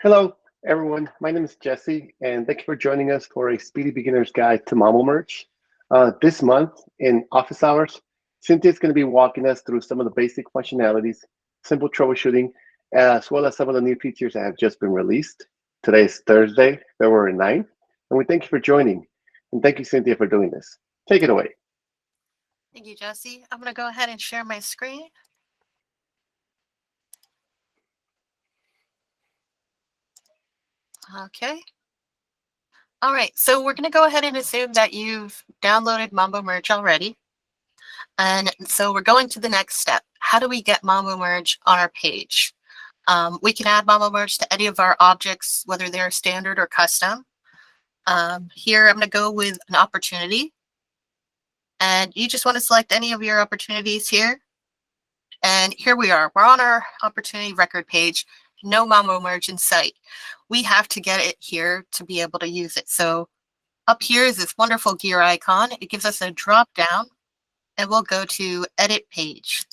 Hello, everyone. My name is Jesse, and thank you for joining us for a Speedy Beginner's Guide to Mambo Merge. This month, in office hours, Cynthia is going to be walking us through some of the basic functionalities, simple troubleshooting, as well as some of the new features that have just been released. Today is Thursday, February 9th, and we thank you for joining. And thank you, Cynthia, for doing this. Take it away. Thank you, Jesse. I'm going to go ahead and share my screen. Okay. All right, so we're going to go ahead and assume that you've downloaded Mambo Merge already. And so we're going to the next step. How do we get Mambo Merge on our page? We can add Mambo Merge to any of our objects, whether they're standard or custom. Here, I'm going to go with an opportunity. And you just want to select any of your opportunities here. And here we are. We're on our opportunity record page. No Mambo Merge in sight. We have to get it here to be able to use it. So up here is this wonderful gear icon. It gives us a drop down, and we'll go to Edit Page.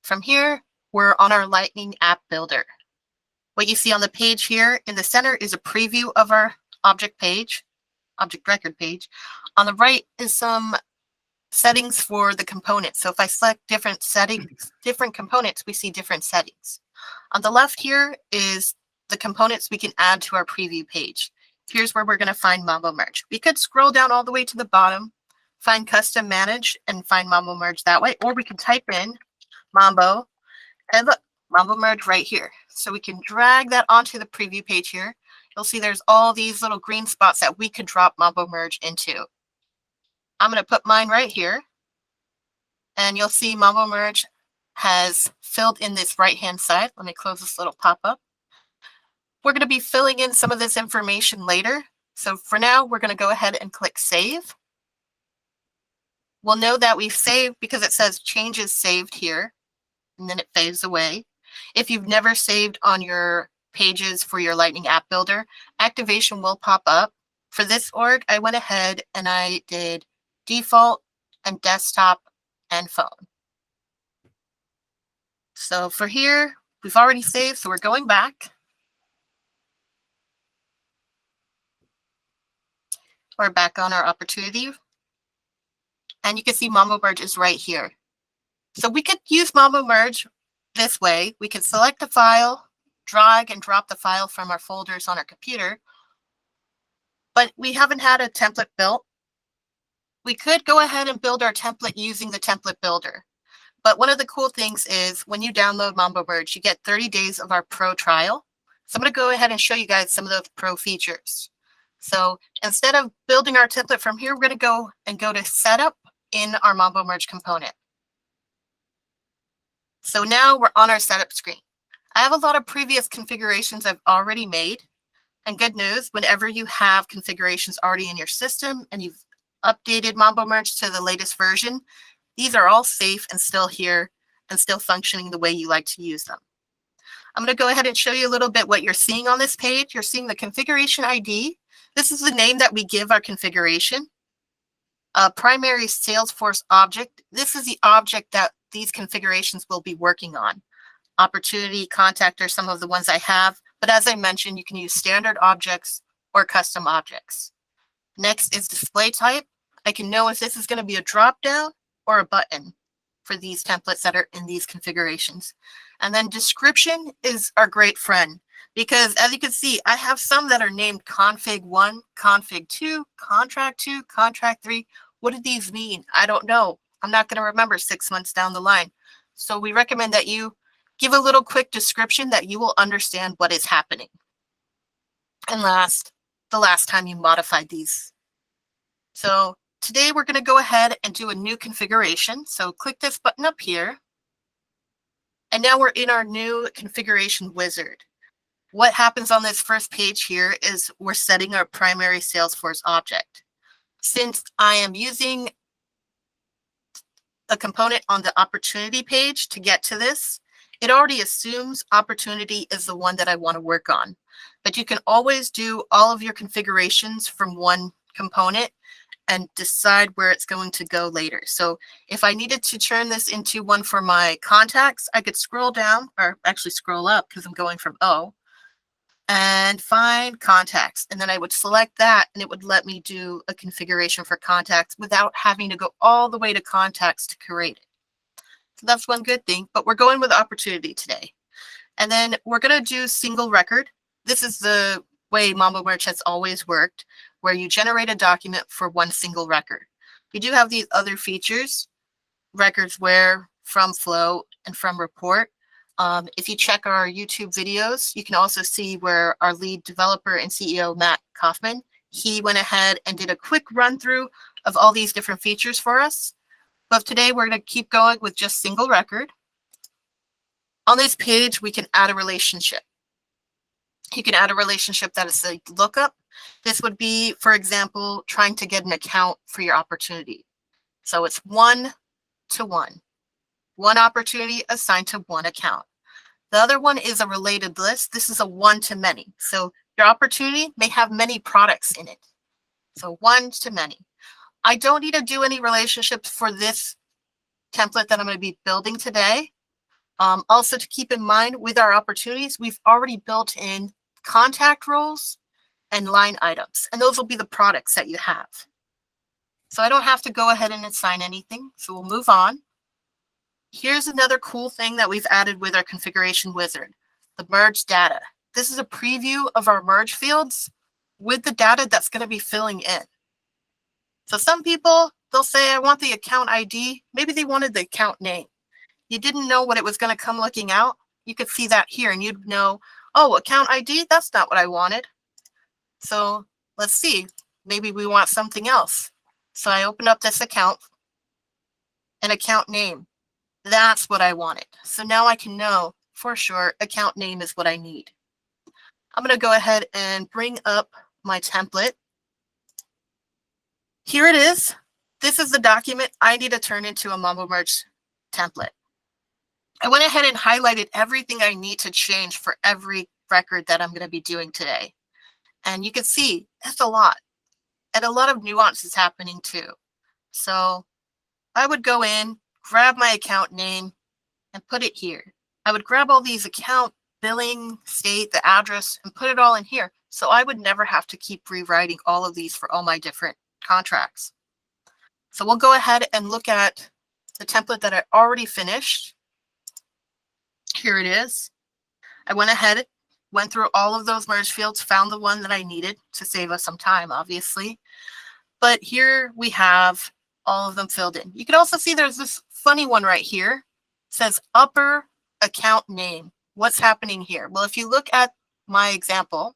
From here, we're on our Lightning App Builder. What you see on the page here in the center is a preview of our object record page. On the right is some settings for the components. So if I select different settings, different components, we see different settings. On the left here is the components we can add to our preview page. Here's where we're going to find Mambo Merge. We could scroll down all the way to the bottom, find Custom Manage, and find Mambo Merge that way. Or we can type in Mambo, and look, Mambo Merge right here. So we can drag that onto the preview page here. You'll see there's all these little green spots that we could drop Mambo Merge into. I'm going to put mine right here, and you'll see Mambo Merge has filled in this right-hand side. Let me close this little pop-up. We're going to be filling in some of this information later. So for now, we're going to go ahead and click Save. We'll know that we've saved because it says Changes Saved here, and then it fades away. If you've never saved on your pages for your Lightning App Builder, activation will pop up. For this org, I went ahead and I did default and desktop and phone. So for here, we've already saved, so we're going back. We're back on our opportunity. And you can see Mambo Merge is right here. So we could use Mambo Merge this way. We can select a file, drag and drop the file from our folders on our computer. But we haven't had a template built. We could go ahead and build our template using the template builder. But one of the cool things is when you download Mambo Merge, you get 30 days of our pro trial. So I'm going to go ahead and show you guys some of those pro features. So instead of building our template from here, we're going to go to Setup in our Mambo Merge component. So now we're on our setup screen. I have a lot of previous configurations I've already made. And good news, whenever you have configurations already in your system and you've updated Mambo Merge to the latest version, these are all safe and still here and still functioning the way you like to use them. I'm going to go ahead and show you a little bit what you're seeing on this page. You're seeing the configuration ID. This is the name that we give our configuration. A primary Salesforce object. This is the object that these configurations will be working on. Opportunity, contact are some of the ones I have. But as I mentioned, you can use standard objects or custom objects. Next is display type. I can know if this is going to be a drop-down or a button for these templates that are in these configurations. And then description is our great friend, because as you can see, I have some that are named config 1, config 2, contract 2, contract 3. What do these mean? I don't know. I'm not going to remember 6 months down the line. So we recommend that you give a little quick description that you will understand what is happening. And last, the last time you modified these. So today we're going to go ahead and do a new configuration. So click this button up here. And now we're in our new configuration wizard. What happens on this first page here is we're setting our primary Salesforce object. Since I am using a component on the opportunity page to get to this, it already assumes opportunity is the one that I want to work on. But you can always do all of your configurations from one component and decide where it's going to go later. So if I needed to turn this into one for my contacts, I could scroll down, or actually scroll up because I'm going from O, and find contacts. And then I would select that and it would let me do a configuration for contacts without having to go all the way to contacts to create it. So that's one good thing, but we're going with opportunity today. And then we're going to do single record. This is the way Mambo Merge has always worked, where you generate a document for one single record. We do have these other features, records where, from flow, and from report. If you check our YouTube videos, you can also see where our lead developer and CEO, Matt Kaufman, he went ahead and did a quick run through of all these different features for us. But today we're going to keep going with just single record. On this page, we can add a relationship. You can add a relationship that is a lookup. This would be, for example, trying to get an account for your opportunity. So it's 1 to 1. One opportunity assigned to one account. The other one is a related list. This is a 1 to many. So your opportunity may have many products in it. So 1 to many. I don't need to do any relationships for this template that I'm going to be building today. Also to keep in mind with our opportunities, we've already built in contact roles and line items, and those will be the products that you have. So I don't have to go ahead and assign anything. So we'll move on. Here's another cool thing that we've added with our configuration wizard, the merge data. This is a preview of our merge fields with the data that's going to be filling in. So some people, they'll say, I want the account ID. Maybe they wanted the account name. You didn't know what it was going to come looking out. You could see that here and you'd know, oh, account ID, that's not what I wanted. So let's see, maybe we want something else. So I open up this account, an account name. That's what I wanted. So now I can know for sure account name is what I need. I'm going to go ahead and bring up my template. Here it is. This is the document I need to turn into a Mambo Merge template. I went ahead and highlighted everything I need to change for every record that I'm going to be doing today. And you can see that's a lot. And a lot of nuance is happening too. So I would go in, grab my account name, and put it here. I would grab all these account, billing, state, the address, and put it all in here. So I would never have to keep rewriting all of these for all my different contracts. So we'll go ahead and look at the template that I already finished. Here it is. I went ahead, went through all of those merge fields, found the one that I needed to save us some time, obviously. But here we have all of them filled in. You can also see there's this funny one right here. It says upper account name. What's happening here? Well, if you look at my example,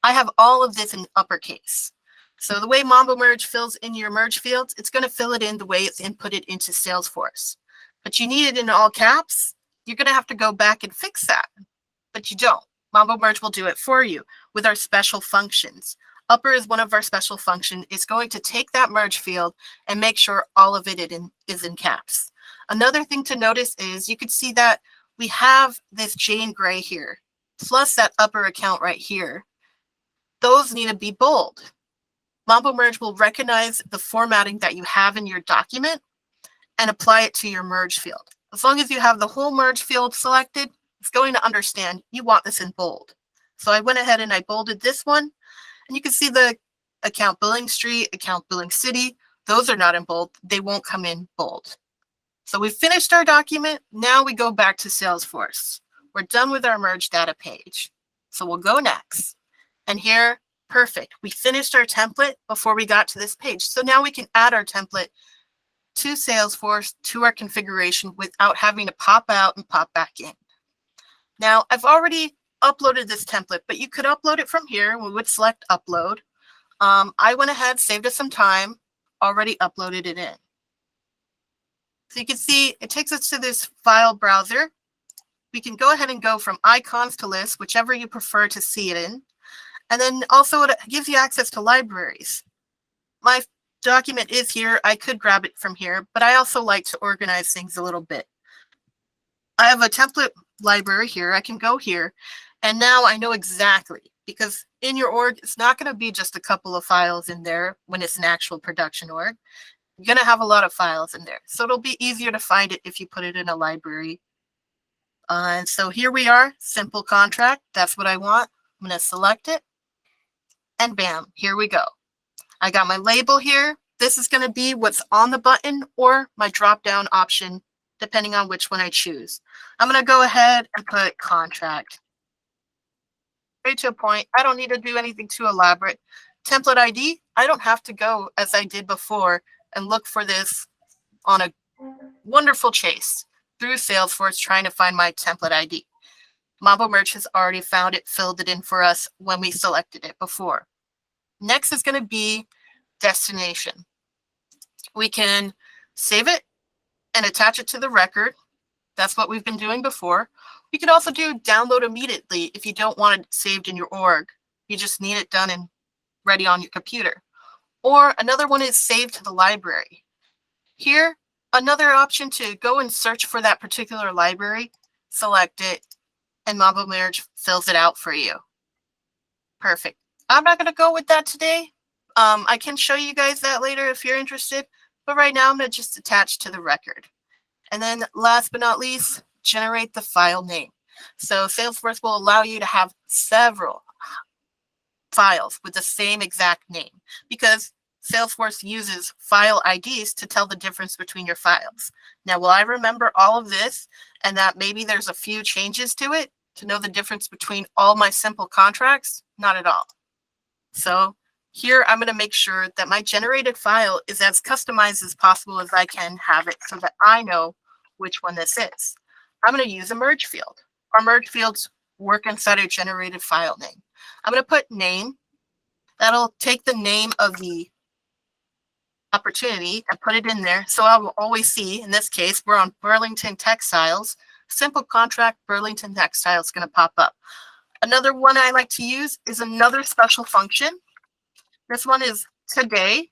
I have all of this in uppercase. So the way Mambo Merge fills in your merge fields, it's going to fill it in the way it's inputted into Salesforce. But you need it in all caps. You're going to have to go back and fix that. But you don't. Mambo Merge will do it for you with our special functions. Upper is one of our special functions. It's going to take that merge field and make sure all of it is in caps. Another thing to notice is you could see that we have this Jane Gray here, plus that upper account right here. Those need to be bold. Mambo Merge will recognize the formatting that you have in your document and apply it to your merge field. As long as you have the whole merge field selected, it's going to understand you want this in bold. So I went ahead and I bolded this one, and you can see the account billing street, account billing city. Those are not in bold. They won't come in bold. So we finished our document. Now we go back to Salesforce. We're done with our merge data page. So we'll go next. And here, perfect. We finished our template before we got to this page. So now we can add our template to Salesforce, to our configuration without having to pop out and pop back in. Now, I've already uploaded this template, but you could upload it from here. We would select upload. I went ahead, saved us some time, already uploaded it in. So you can see it takes us to this file browser. We can go ahead and go from icons to lists, whichever you prefer to see it in. And then also it gives you access to libraries. My document is here. I could grab it from here, but I also like to organize things a little bit. I have a template library here. I can go here, and now I know exactly because in your org, it's not going to be just a couple of files in there when it's an actual production org. You're going to have a lot of files in there. So it'll be easier to find it if you put it in a library. And so here we are, simple contract. That's what I want. I'm going to select it. And bam, here we go. I got my label here. This is going to be what's on the button or my drop-down option, depending on which one I choose. I'm going to go ahead and put contract. Right to a point. I don't need to do anything too elaborate. Template ID, I don't have to go as I did before and look for this on a wonderful chase through Salesforce trying to find my template ID. Mambo Merge has already found it, filled it in for us when we selected it before. Next is going to be destination. We can save it and attach it to the record. That's what we've been doing before. We could also do download immediately if you don't want it saved in your org. You just need it done and ready on your computer. Or another one is save to the library. Here, another option to go and search for that particular library, select it, and Mambo Merge fills it out for you. Perfect. I'm not going to go with that today. I can show you guys that later if you're interested, but right now I'm going to just attach to the record. And then last but not least, generate the file name. So Salesforce will allow you to have several files with the same exact name because Salesforce uses file IDs to tell the difference between your files. Now, will I remember all of this and that maybe there's a few changes to it to know the difference between all my simple contracts? Not at all. So here I'm going to make sure that my generated file is as customized as possible as I can have it so that I know which one this is. I'm going to use a merge field. Our merge fields work inside a generated file name. I'm going to put name. That'll take the name of the opportunity and put it in there. So I will always see, in this case, we're on Burlington Textiles. Simple contract Burlington Textiles is going to pop up. Another one I like to use is another special function. This one is today.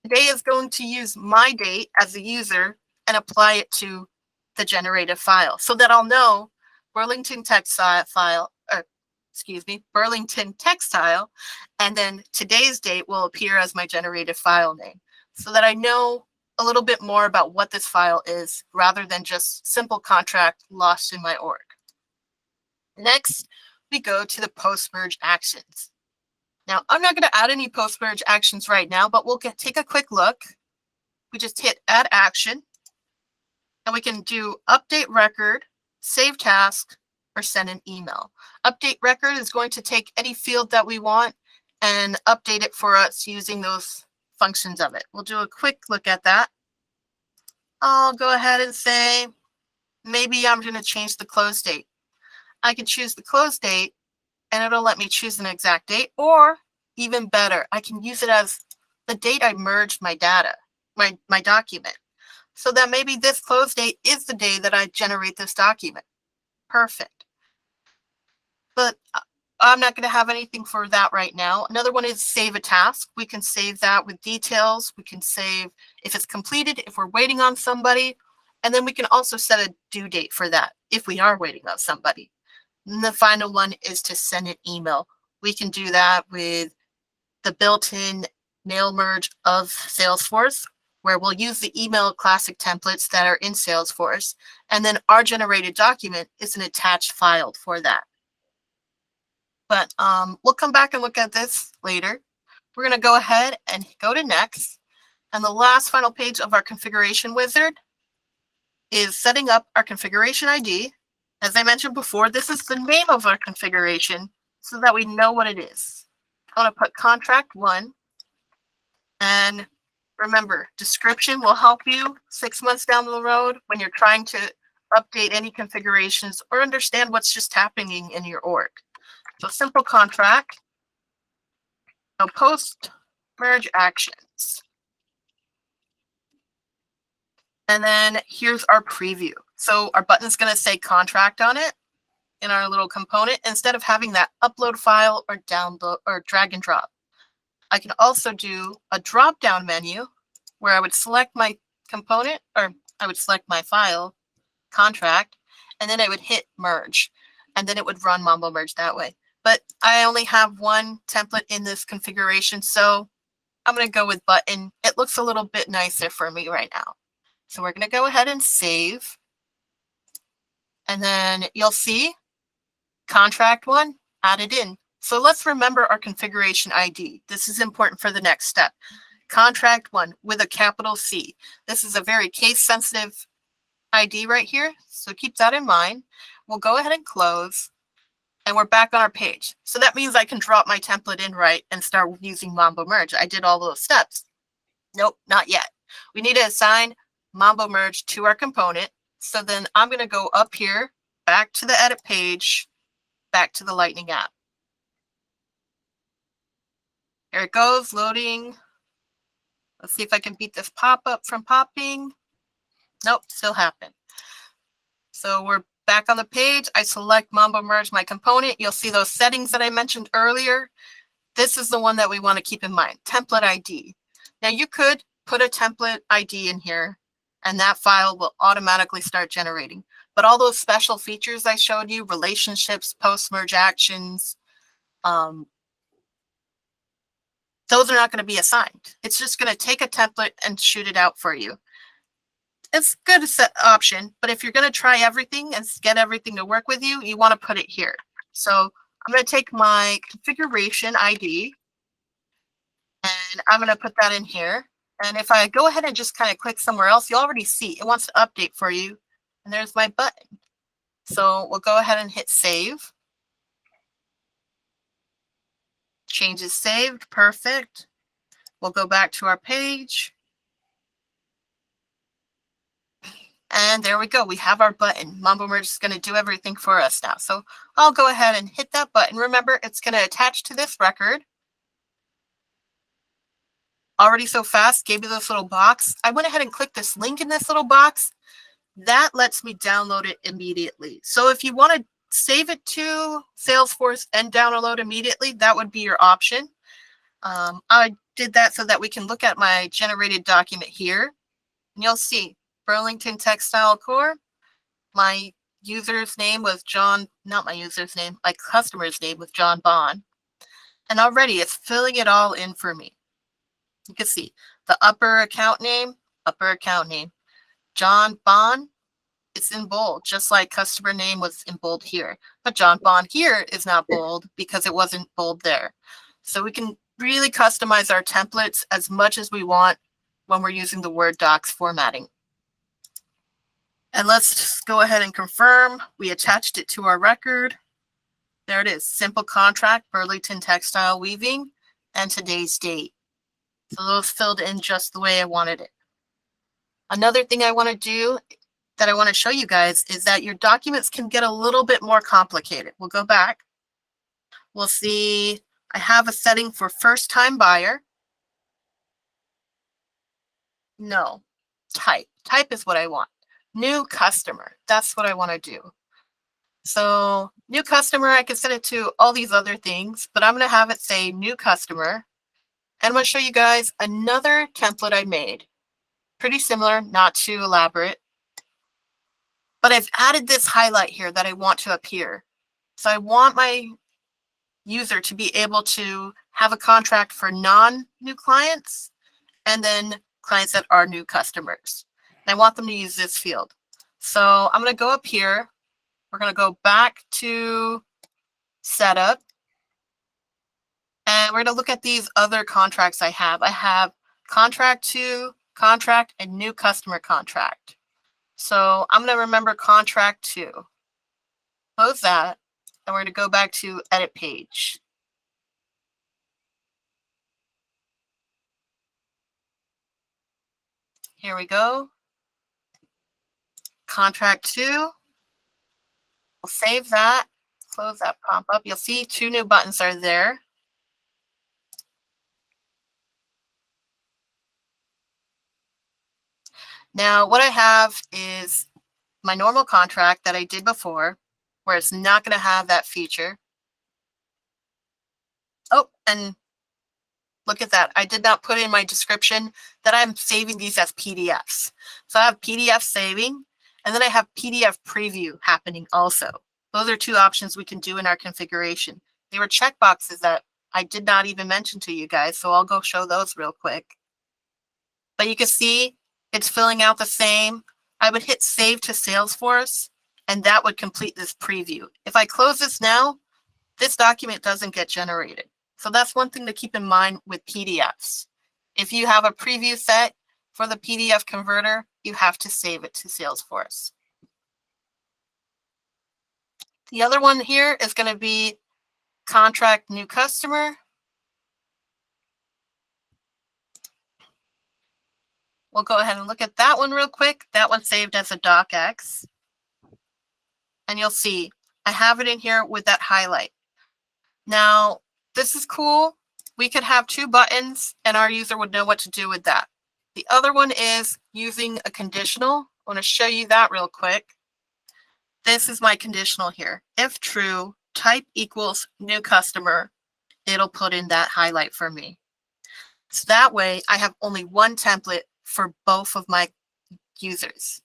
Today is going to use my date as a user and apply it to the generated file so that I'll know Burlington Textile, and then today's date will appear as my generated file name so that I know a little bit more about what this file is rather than just simple contract lost in my org. Next, we go to the post-merge actions. Now, I'm not going to add any post-merge actions right now, but we'll take a quick look. We just hit add action, and we can do update record, save task, or send an email. Update record is going to take any field that we want and update it for us using those functions of it. We'll do a quick look at that. I'll go ahead and say, maybe I'm going to change the close date. I can choose the close date and it'll let me choose an exact date, or even better, I can use it as the date I merged my data, my document, so that maybe this close date is the day that I generate this document. Perfect. But I'm not going to have anything for that right now. Another one is save a task. We can save that with details. We can save if it's completed, if we're waiting on somebody, and then we can also set a due date for that if we are waiting on somebody. And the final one is to send an email. We can do that with the built-in mail merge of Salesforce, where we'll use the email classic templates that are in Salesforce, and then our generated document is an attached file for that. But we'll come back and look at this later. We're going to go ahead and go to next. And the last final page of our configuration wizard is setting up our configuration ID. As I mentioned before, this is the name of our configuration so that we know what it is. I'm going to put contract 1. And remember, description will help you 6 months down the road when you're trying to update any configurations or understand what's just happening in your org. So simple contract, no post merge actions. And then here's our preview. So our button is going to say contract on it in our little component instead of having that upload file or download or drag and drop. I can also do a drop down menu where I would select my component, or I would select my file contract, and then I would hit merge, and then it would run Mambo Merge that way. but I only have one template in this configuration, so I'm going to go with button. It looks a little bit nicer for me right now. So we're going to go ahead and save. And then you'll see contract one added in. So let's remember our configuration ID. This is important for the next step. Contract one with a capital C. This is a very case sensitive ID right here. So keep that in mind. We'll go ahead and close. And we're back on our page. So that means I can drop my template in right and start using Mambo Merge. I did all those steps. Nope, not yet. We need to assign Mambo Merge to our component. So then I'm going to go up here, back to the edit page, back to the Lightning app. Here it goes, loading. Let's see if I can beat this pop-up from popping. Nope, still happened. So we're back on the page. I select Mambo Merge, my component. You'll see those settings that I mentioned earlier. This is the one that we want to keep in mind, template ID. Now you could put a template ID in here and that file will automatically start generating. But all those special features I showed you, relationships, post-merge actions, those are not going to be assigned. It's just going to take a template and shoot it out for you. It's a good option, but if you're going to try everything and get everything to work with you, you want to put it here. So I'm going to take my configuration ID and I'm going to put that in here. And if I go ahead and just kind of click somewhere else, you'll already see it wants to update for you. And there's my button. So we'll go ahead and hit save. Changes saved. Perfect. We'll go back to our page. And there we go. We have our button. Mambo Merge is going to do everything for us now. So I'll go ahead and hit that button. Remember, it's going to attach to this record. Already so fast, gave you this little box. I went ahead and clicked this link in this little box. That lets me download it immediately. So if you want to save it to Salesforce and download immediately, that would be your option. I did that so that we can look at my generated document here. And you'll see Burlington Textile Core. My user's name was John, not my user's name, my customer's name was John Bond. And already it's filling it all in for me. You can see the upper account name, John Bond, it's in bold, just like customer name was in bold here. But John Bond here is not bold because it wasn't bold there. So we can really customize our templates as much as we want when we're using the Word docs formatting. And let's just go ahead and confirm we attached it to our record. There it is, simple contract, Burlington Textile Weaving, and today's date. So those filled in just the way I wanted it. Another thing I want to do that I want to show you guys is that your documents can get a little bit more complicated. We'll go back. We'll see I have a setting for first-time buyer. No, type. Type is what I want. New customer. That's what I want to do. So new customer, I can set it to all these other things, but I'm going to have it say new customer. And I'm going to show you guys another template I made. Pretty similar, not too elaborate. But I've added this highlight here that I want to appear. So I want my user to be able to have a contract for non-new clients and then clients that are new customers. And I want them to use this field. So I'm going to go up here. We're going to go back to setup. And we're going to look at these other contracts I have. I have contract to, contract, and new customer contract. So I'm going to remember contract to. Close that. And we're going to go back to edit page. Here we go. Contract to. We'll save that. Close that pop-up. You'll see two new buttons are there. Now, what I have is my normal contract that I did before, where it's not going to have that feature. Oh, and look at that. I did not put in my description that I'm saving these as PDFs. So I have PDF saving, and then I have PDF preview happening also. Those are two options we can do in our configuration. They were checkboxes that I did not even mention to you guys, so I'll go show those real quick. But you can see it's filling out the same. I would hit save to Salesforce, and that would complete this preview. If I close this now, this document doesn't get generated. So that's one thing to keep in mind with PDFs. If you have a preview set for the PDF converter, you have to save it to Salesforce. The other one here is going to be contract new customer. We'll go ahead and look at that one real quick. That one's saved as a docx. And you'll see I have it in here with that highlight. Now, this is cool. We could have 2 buttons and our user would know what to do with that. The other one is using a conditional. I want to show you that real quick. This is my conditional here. If true, type equals new customer. It'll put in that highlight for me. So that way I have only one template for both of my users,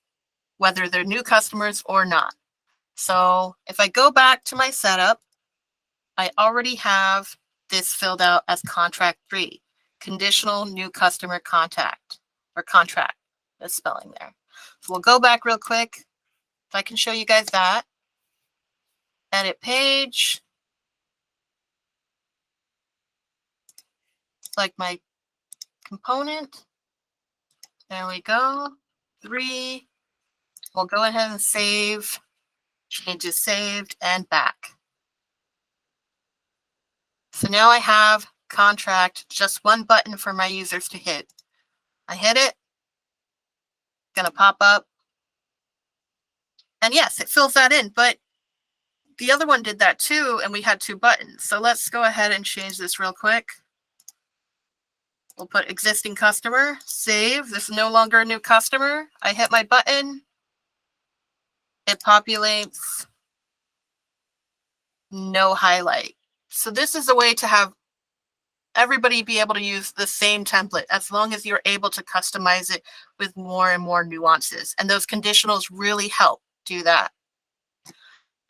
whether they're new customers or not. So if I go back to my setup, I already have this filled out as contract 3, conditional new customer contact or contract, the spelling there. So we'll go back real quick. If I can show you guys that. Edit page. Like my component. There we go. 3. We'll go ahead and save. Changes saved and back. So now I have contract, just one button for my users to hit. I hit it. It's going to pop up. And yes, it fills that in, but the other one did that too, and we had 2 buttons. So let's go ahead and change this real quick. We'll put existing customer, save. This is no longer a new customer. I hit my button. It populates. No highlight. So this is a way to have everybody be able to use the same template as long as you're able to customize it with more and more nuances. And those conditionals really help do that.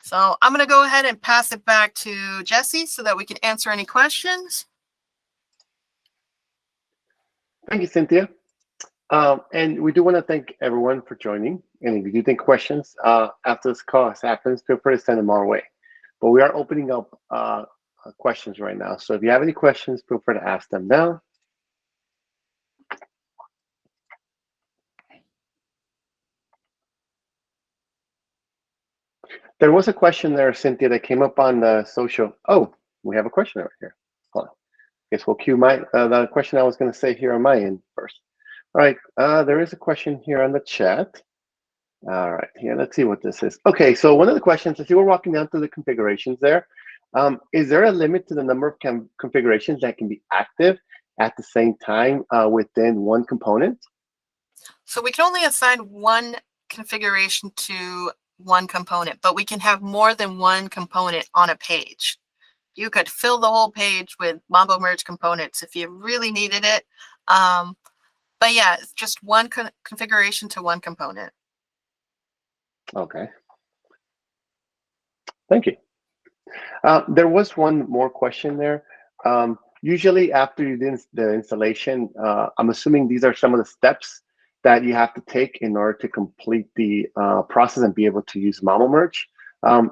So I'm going to go ahead and pass it back to Jesse so that we can answer any questions. Thank you, Cynthia. And we do want to thank everyone for joining. And if you do think questions after this call happens, feel free to send them our way. But we are opening up questions right now. So if you have any questions, feel free to ask them now. There was a question there, Cynthia, that came up on the social. Oh, we have a question over here. Hold on. Guess we'll cue the question I was going to say here on my end first. All right, there is a question here on the chat. All right, here, let's see what this is. Okay, so one of the questions, as you were walking down through the configurations there, is there a limit to the number of configurations that can be active at the same time within one component? So we can only assign one configuration to one component, but we can have more than one component on a page. You could fill the whole page with Mambo Merge components if you really needed it. But yeah, it's just one configuration to one component. Okay. Thank you. There was one more question there. Usually after you do the installation, I'm assuming these are some of the steps that you have to take in order to complete the process and be able to use Mambo Merge.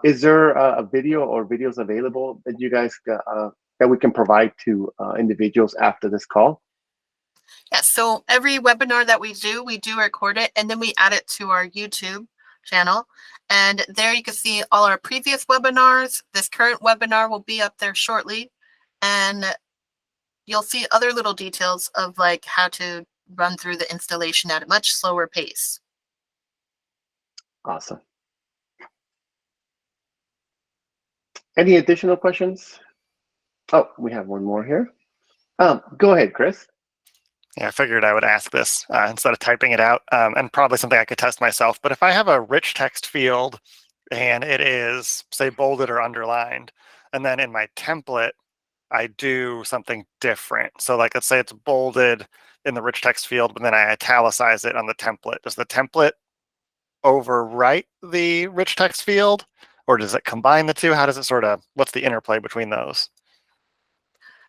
Is there a video or videos available that you guys that we can provide to individuals after this call? Yeah, so every webinar that we do record it, and then we add it to our YouTube channel. And there you can see all our previous webinars. This current webinar will be up there shortly. And you'll see other little details of like how to run through the installation at a much slower pace. Awesome. Any additional questions? Oh, we have one more here. Go ahead, Chris. Yeah, I figured I would ask this instead of typing it out, and probably something I could test myself. But if I have a rich text field and it is, say, bolded or underlined, and then in my template, I do something different. So like, let's say it's bolded in the rich text field, but then I italicize it on the template. Does the template overwrite the rich text field, or does it combine the two? How does it sort of, what's the interplay between those?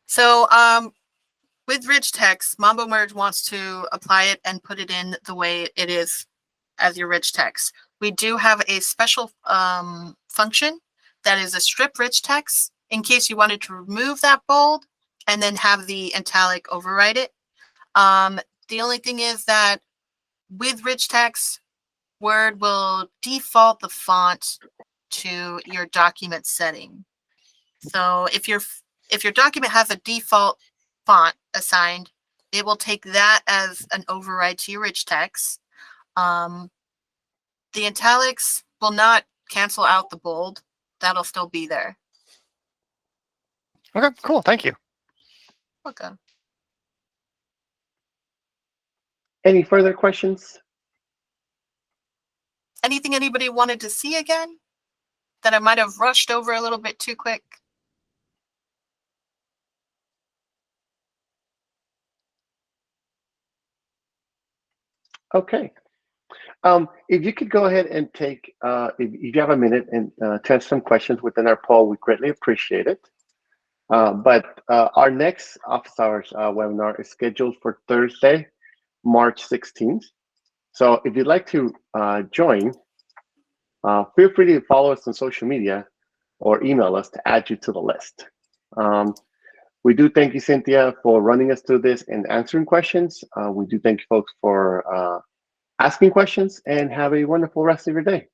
So with rich text, Mambo Merge wants to apply it and put it in the way it is as your rich text. We do have a special function that is a strip rich text in case you wanted to remove that bold and then have the italic override it. The only thing is that with rich text, Word will default the font to your document setting. So if your document has a default font assigned, it will take that as an override to your rich text. The italics will not cancel out the bold. That'll still be there. Okay, cool. Thank you. Okay. Any further questions? Anything anybody wanted to see again that I might have rushed over a little bit too quick? Okay. If you could go ahead and take, if you have a minute and to answer some questions within our poll, we greatly appreciate it. But our next office hours webinar is scheduled for Thursday, March 16th. So if you'd like to join, feel free to follow us on social media or email us to add you to the list. We do thank you, Cynthia, for running us through this and answering questions. We do thank you folks for asking questions, and have a wonderful rest of your day.